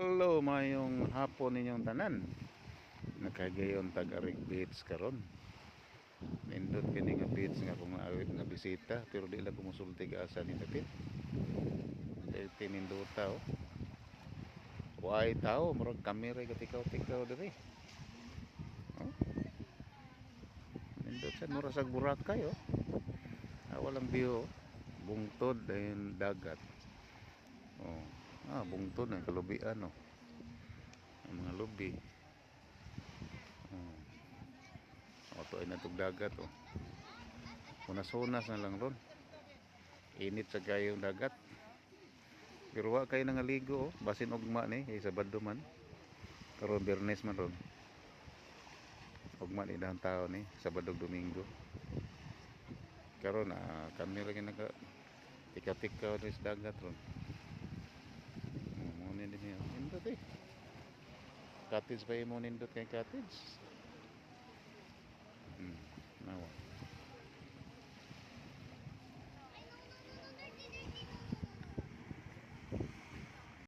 Hello, mayong hapon ninyong tanan. Nakagayon tag-arig beach karon. Nindot kini nga beach nga kung awit nga bisita pero di lang kumusulti ka asa ni dapit. Dahil tininduta oh. Why tao murag kamera katikaw-tikaw diri. Oh. Nindot sa mura sa Boracay oh. Walang view oh. Bungtod and dagat. Oh. Bungtod ng kalubian oh. Ang mga lubi. Tuay na itong dagat oh. Unas-unas na lang ron. Init sa gayong dagat. Pero wa kayo nangaligo oh. Basin ugma ni kay Sabado man. Karon Biyernes man ron. Ugma ni dahang tao ni Sabado Domingo. Karon kami lagi naga tika-tika sa dagat ron. Mo ni din yun. Indot eh. Cottage pa mo nindot kay cottage.